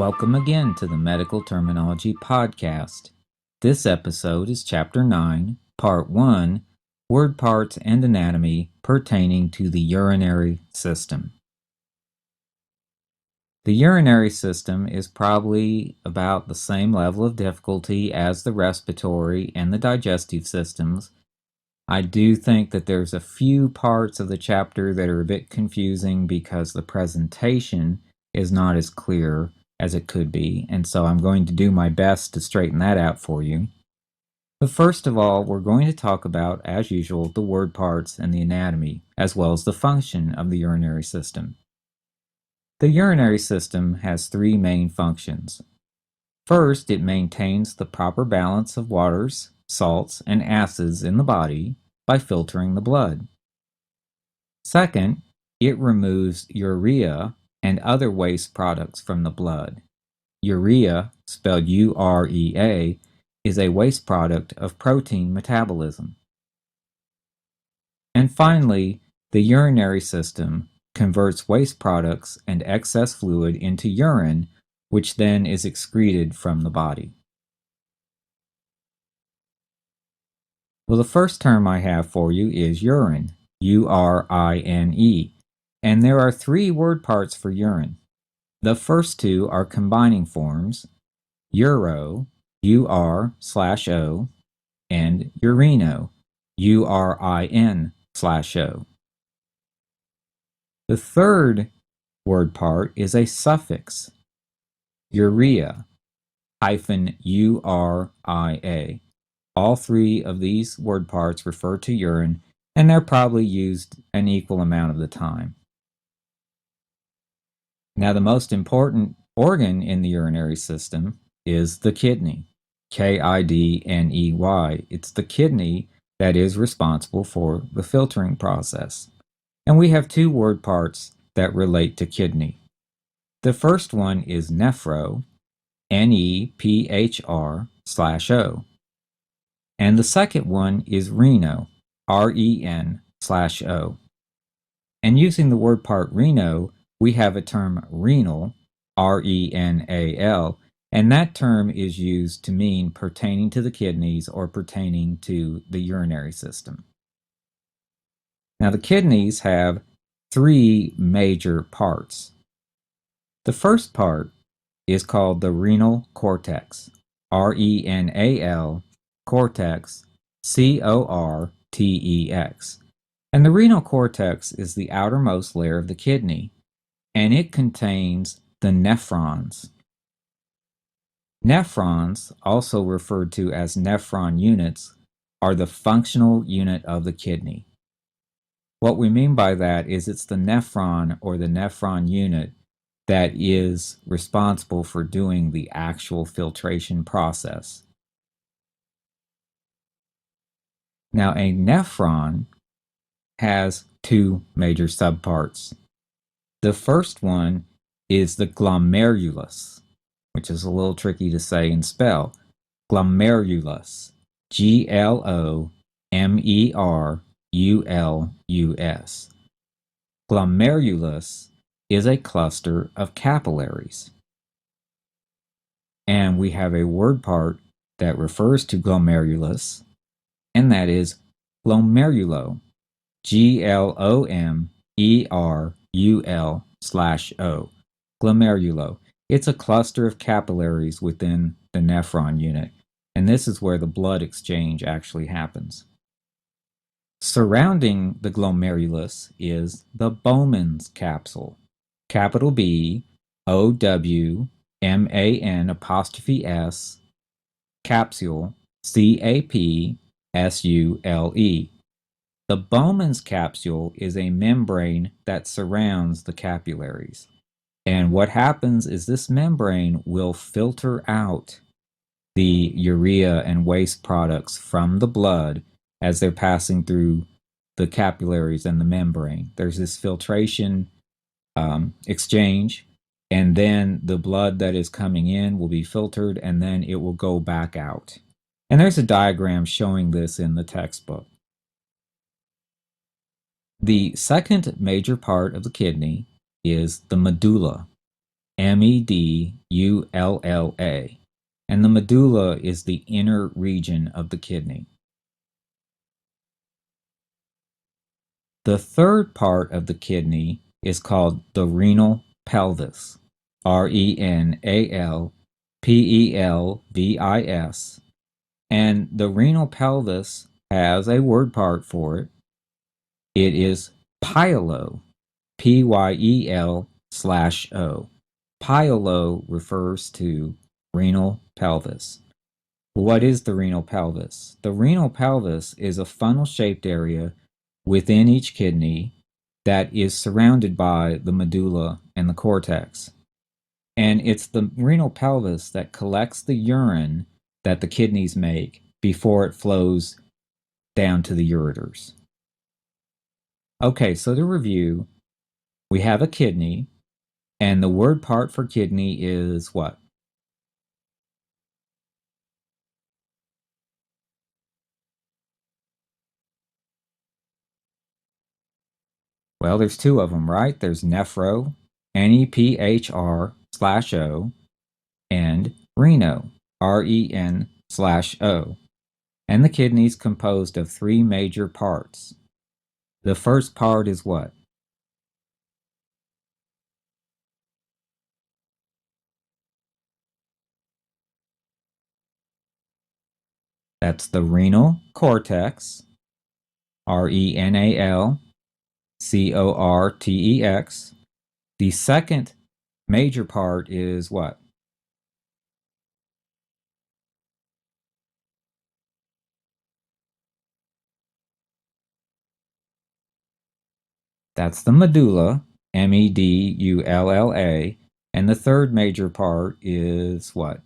Welcome again to the Medical Terminology Podcast. This episode is Chapter 9, Part 1, Word Parts and Anatomy pertaining to the urinary system. The urinary system is probably about the same level of difficulty as the respiratory and the digestive systems. I do think that there's a few parts of the chapter that are a bit confusing because the presentation is not as clear as it could be, and so I'm going to do my best to straighten that out for you. But first of all, we're going to talk about, as usual, the word parts and the anatomy, as well as the function of the urinary system. The urinary system has three main functions. First, it maintains the proper balance of waters, salts, and acids in the body by filtering the blood. Second, it removes urea and other waste products from the blood. Urea, spelled U-R-E-A, is a waste product of protein metabolism. And finally, the urinary system converts waste products and excess fluid into urine, which then is excreted from the body. Well, the first term I have for you is urine, U-R-I-N-E, and there are three word parts for urine. The first two are combining forms, uro, U-R/O, and urino, U-R-I-N/O. The third word part is a suffix, urea, -U-R-I-A. All three of these word parts refer to urine, and they're probably used an equal amount of the time. Now, the most important organ in the urinary system is the kidney, K-I-D-N-E-Y. It's the kidney that is responsible for the filtering process. And we have two word parts that relate to kidney. The first one is nephro, N-E-P-H-R/O. And the second one is reno, R-E-N/O. And using the word part reno, we have a term renal, R-E-N-A-L, and that term is used to mean pertaining to the kidneys or pertaining to the urinary system. Now, the kidneys have three major parts. The first part is called the renal cortex, R-E-N-A-L, cortex, C-O-R-T-E-X. And the renal cortex is the outermost layer of the kidney, and it contains the nephrons. Nephrons, also referred to as nephron units, are the functional unit of the kidney. What we mean by that is it's the nephron or the nephron unit that is responsible for doing the actual filtration process. Now, a nephron has two major subparts. The first one is the glomerulus, which is a little tricky to say and spell. Glomerulus, G-L-O-M-E-R-U-L-U-S. Glomerulus is a cluster of capillaries. And we have a word part that refers to glomerulus, and that is glomerulo, G-L-O-M-E-R-U-L/O, glomerulo. It's a cluster of capillaries within the nephron unit, and this is where the blood exchange actually happens. Surrounding the glomerulus is the Bowman's capsule, capital B, O-W-M-A-N'(S), capsule, C-A-P-S-U-L-E. The Bowman's capsule is a membrane that surrounds the capillaries. And what happens is this membrane will filter out the urea and waste products from the blood as they're passing through the capillaries and the membrane. There's this filtration exchange, and then the blood that is coming in will be filtered, and then it will go back out. And there's a diagram showing this in the textbook. The second major part of the kidney is the medulla, medulla. And the medulla is the inner region of the kidney. The third part of the kidney is called the renal pelvis, renalpelvis. And the renal pelvis has a word part for it. It is pyelo, Pyel/O. Pyelo refers to renal pelvis. What is the renal pelvis? The renal pelvis is a funnel-shaped area within each kidney that is surrounded by the medulla and the cortex. And it's the renal pelvis that collects the urine that the kidneys make before it flows down to the ureters. Okay, so to review, we have a kidney, and the word part for kidney is what? Well, there's two of them, right? There's nephro, NEPHR/O, and reno, REN/O. And the kidney is composed of three major parts. The first part is what? That's the renal cortex, RENALCORTEX. The second major part is what? That's the medulla, MEDULLA. And the third major part is what?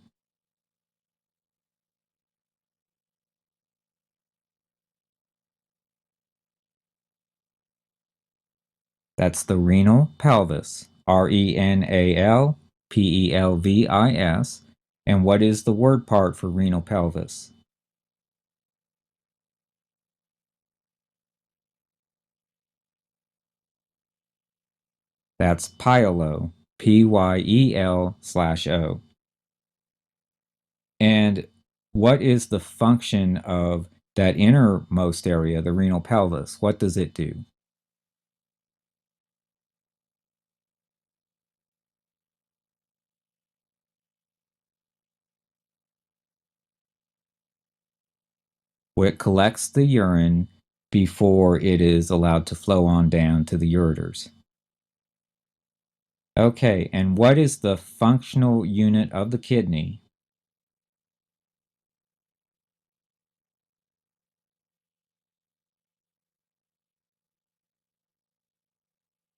That's the renal pelvis, RENALPELVIS. And what is the word part for renal pelvis? That's pyelo, PYEL/O. And what is the function of that innermost area, the renal pelvis? What does it do? Well, it collects the urine before it is allowed to flow on down to the ureters. Okay, and what is the functional unit of the kidney?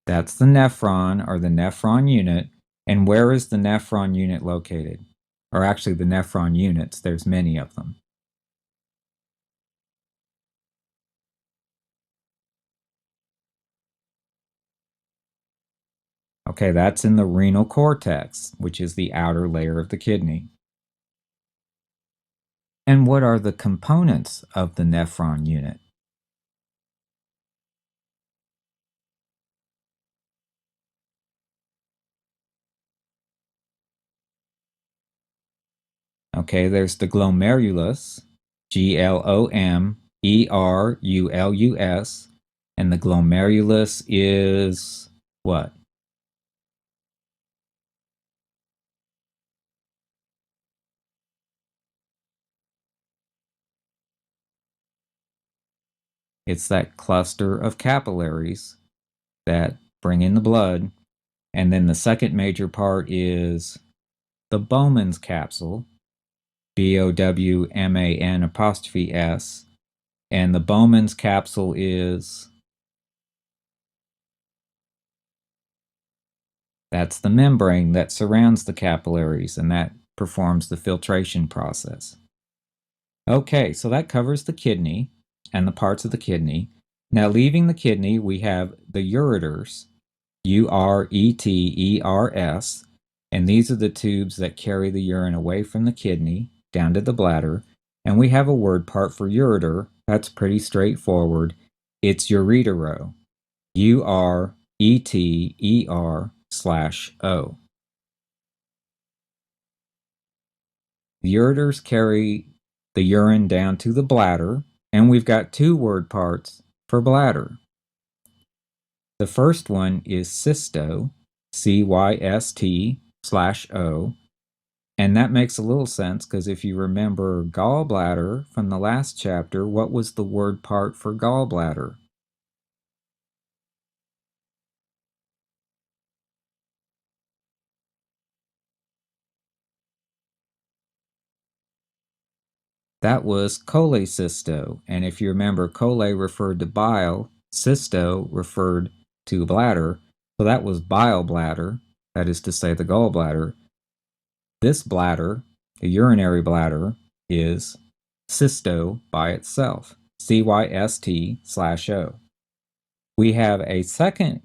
That's the nephron or the nephron unit. And where is the nephron unit located? Or actually, the nephron units, there's many of them. Okay, that's in the renal cortex, which is the outer layer of the kidney. And what are the components of the nephron unit? Okay, there's the glomerulus, GLOMERULUS, and the glomerulus is what? It's that cluster of capillaries that bring in the blood. And then the second major part is the Bowman's capsule, BOWMAN''S. And the Bowman's capsule is, that's the membrane that surrounds the capillaries and that performs the filtration process. Okay, so that covers the kidney and the parts of the kidney. Now, leaving the kidney, we have the ureters, URETERS, and these are the tubes that carry the urine away from the kidney down to the bladder. And we have a word part for ureter. That's pretty straightforward. It's uretero, URETER/O. The ureters carry the urine down to the bladder, and we've got two word parts for bladder. The first one is cysto, CYST/O, and that makes a little sense because if you remember gallbladder from the last chapter, what was the word part for gallbladder? That was cholecysto, and if you remember, chole referred to bile, cysto referred to bladder, so that was bile bladder, that is to say the gallbladder. This bladder, the urinary bladder, is cysto by itself, CYST/O. We have a second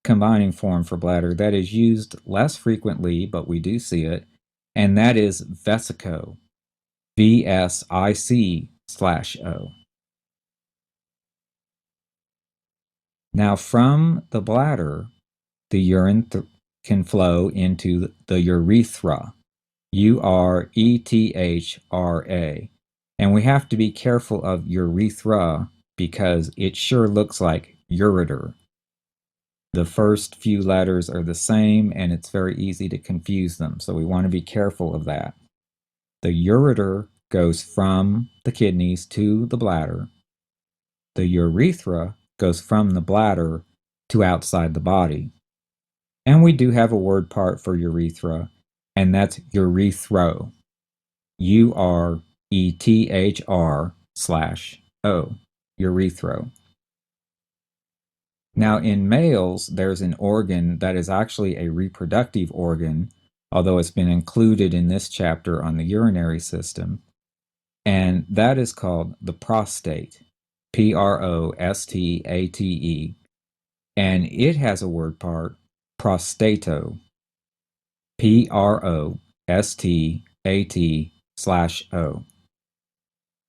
combining form for bladder that is used less frequently, but we do see it, and that is vesico, VSIC/O. Now, from the bladder, the urine can flow into the urethra, URETHRA. And we have to be careful of urethra because it sure looks like ureter. The first few letters are the same and it's very easy to confuse them, so we want to be careful of that. The ureter goes from the kidneys to the bladder. The urethra goes from the bladder to outside the body. And we do have a word part for urethra, and that's urethro, URETHR/O, urethro. Now, in males, there's an organ that is actually a reproductive organ, although it's been included in this chapter on the urinary system, and that is called the prostate, PROSTATE, and it has a word part, prostato, PROSTAT/O.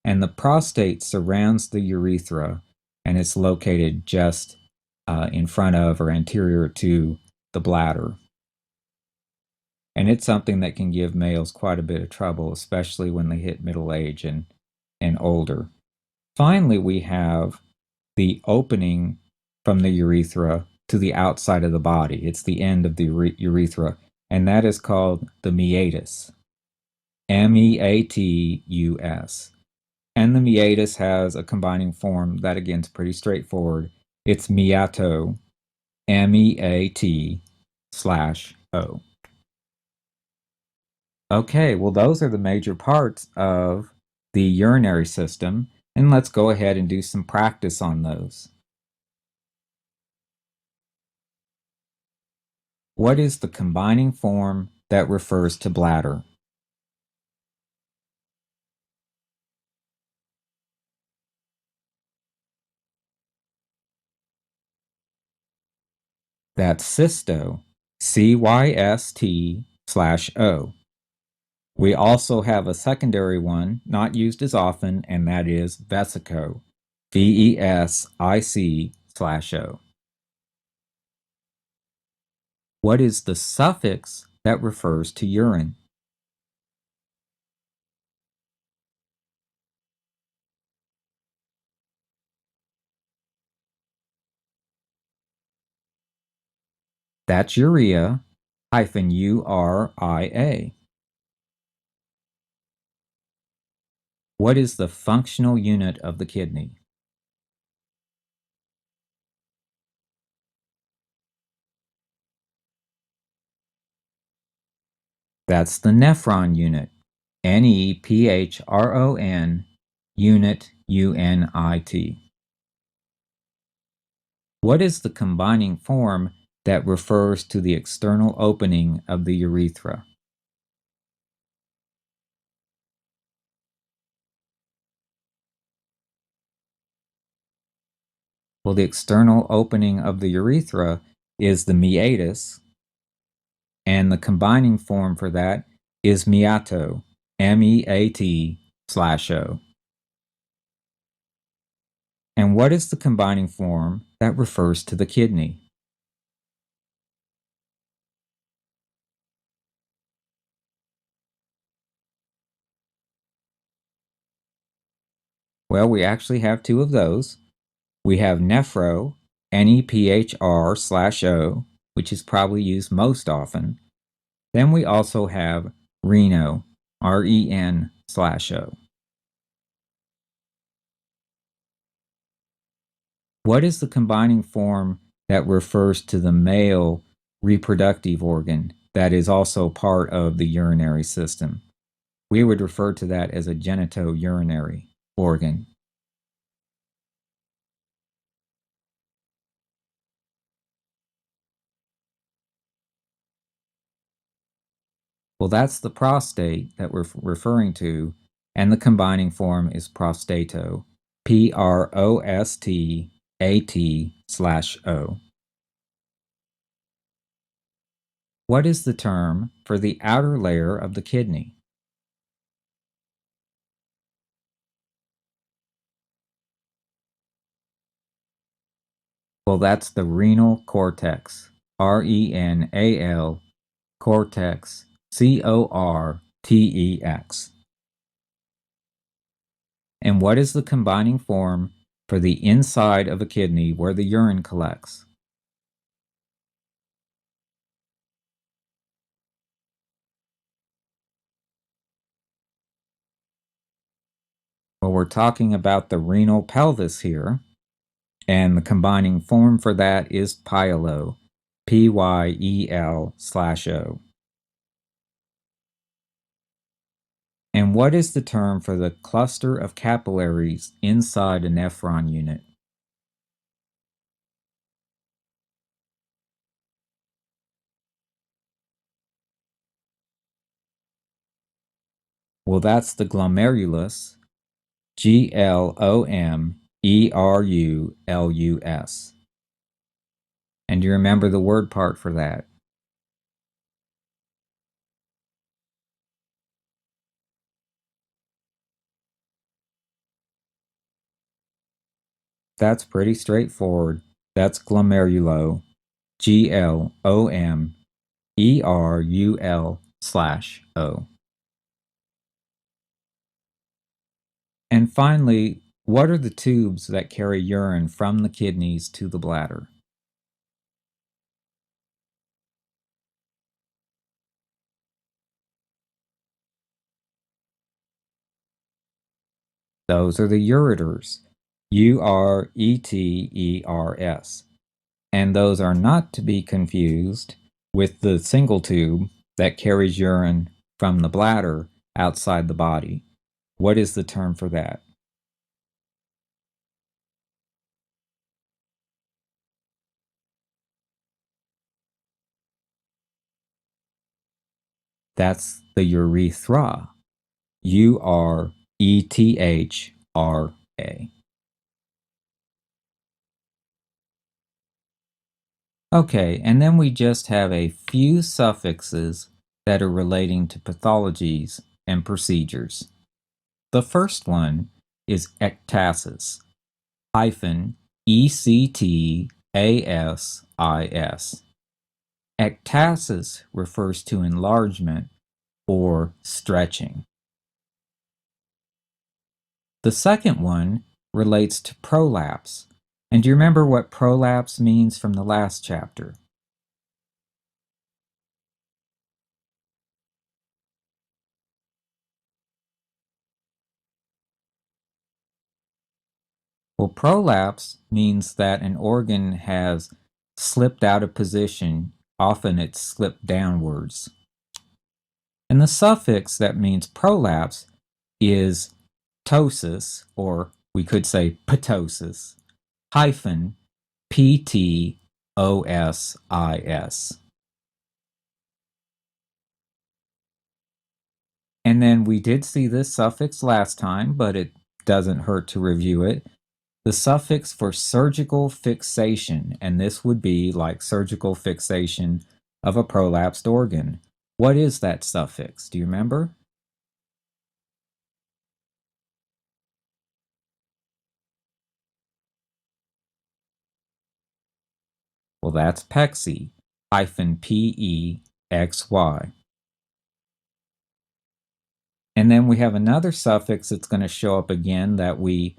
And the prostate surrounds the urethra, and it's located just in front of or anterior to the bladder. And it's something that can give males quite a bit of trouble, especially when they hit middle age and older. Finally, we have the opening from the urethra to the outside of the body. It's the end of the urethra, and that is called the meatus, MEATUS. And the meatus has a combining form that, again, is pretty straightforward. It's meato, MEAT/O. Okay, well, those are the major parts of the urinary system, and let's go ahead and do some practice on those. What is the combining form that refers to bladder? That's cysto, CYST/O. We also have a secondary one, not used as often, and that is vesico, VESIC/O. What is the suffix that refers to urine? That's urea -URIA. What is the functional unit of the kidney? That's the nephron unit, NEPHRON, unit UNIT. What is the combining form that refers to the external opening of the urethra? Well, the external opening of the urethra is the meatus, and the combining form for that is meato, MEAT/O. And what is the combining form that refers to the kidney? Well, we actually have two of those. We have nephro, NEPHR/O, which is probably used most often. Then we also have reno, REN/O. What is the combining form that refers to the male reproductive organ that is also part of the urinary system? We would refer to that as a genitourinary organ. Well, that's the prostate that we're referring to, and the combining form is prostato, PROSTAT/O. What is the term for the outer layer of the kidney? Well, that's the renal cortex, RENAL, cortex, CORTEX. And what is the combining form for the inside of a kidney where the urine collects? Well, we're talking about the renal pelvis here, and the combining form for that is pyelo, PYEL/O. And what is the term for the cluster of capillaries inside a nephron unit? Well, that's the glomerulus, GLOMERULUS. And do you remember the word part for that? That's pretty straightforward. That's glomerulo, GLOMERUL/O. And finally, what are the tubes that carry urine from the kidneys to the bladder? Those are the ureters, URETERS. And those are not to be confused with the single tube that carries urine from the bladder outside the body. What is the term for that? That's the urethra. URETHRA. Okay, and then we just have a few suffixes that are relating to pathologies and procedures. The first one is ectasis, hyphen ECTASIS. Ectasis refers to enlargement or stretching. The second one relates to prolapse. And do you remember what prolapse means from the last chapter? Well, prolapse means that an organ has slipped out of position. Often it's slipped downwards. And the suffix that means prolapse is ptosis, or we could say ptosis, hyphen PTOSIS. And then we did see this suffix last time, but it doesn't hurt to review it. The suffix for surgical fixation, and this would be like surgical fixation of a prolapsed organ. What is that suffix? Do you remember? Well, that's pexy, hyphen PEXY. And then we have another suffix that's going to show up again that we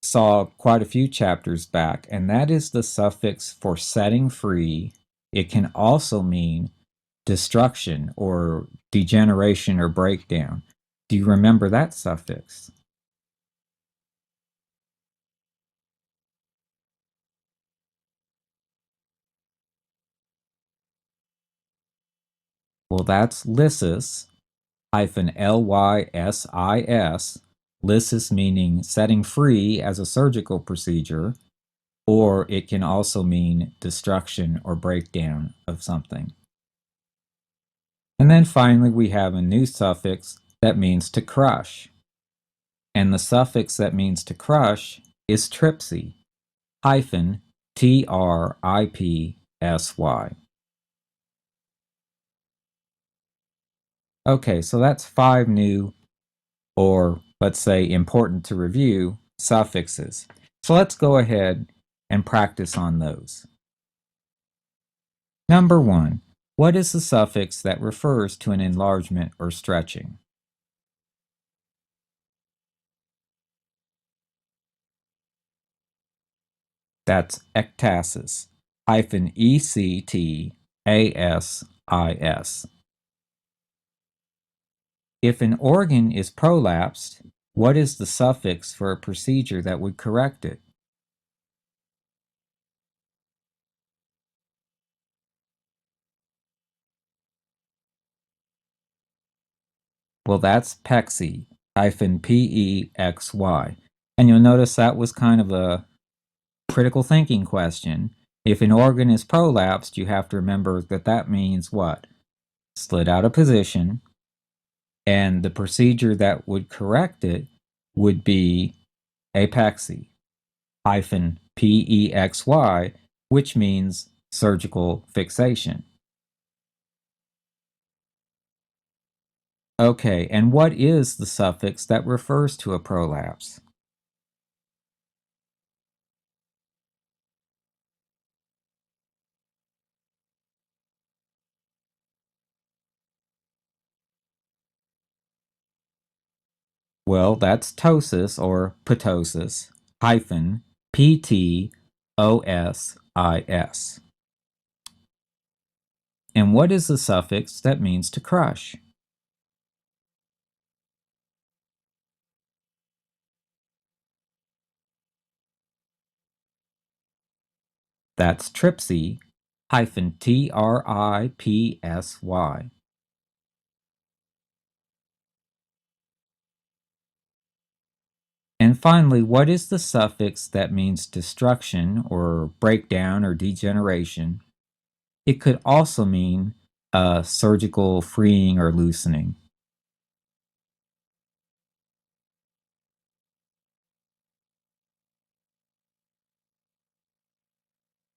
saw quite a few chapters back, and that is the suffix for setting free. It can also mean destruction or degeneration or breakdown. Do you remember that suffix? Well, that's lysis, hyphen lysis. Lysis meaning setting free as a surgical procedure, or it can also mean destruction or breakdown of something. And then finally, we have a new suffix that means to crush. And the suffix that means to crush is tripsy, hyphen tripsy. Okay, so that's 5 new, or let's say important to review, suffixes. So let's go ahead and practice on those. Number 1, what is the suffix that refers to an enlargement or stretching? That's ectasis, hyphen ectasis. If an organ is prolapsed, what is the suffix for a procedure that would correct it? Well, that's pexy, hyphen pexy. And you'll notice that was kind of a critical thinking question. If an organ is prolapsed, you have to remember that that means what? Slid out of position, and the procedure that would correct it would be apexy, hyphen pexy, which means surgical fixation. Okay, and what is the suffix that refers to a prolapse? Well, that's ptosis or ptosis, hyphen ptosis. And what is the suffix that means to crush? That's tripsy, hyphen tripsy. And finally, what is the suffix that means destruction or breakdown or degeneration? It could also mean surgical freeing or loosening.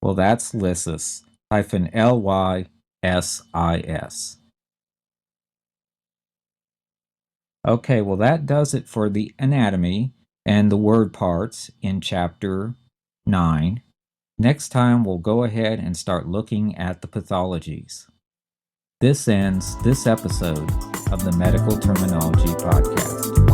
Well, that's lysis, hyphen lysis. Okay, well, that does it for the anatomy and the word parts in chapter 9. Next time, we'll go ahead and start looking at the pathologies. This ends this episode of the Medical Terminology Podcast.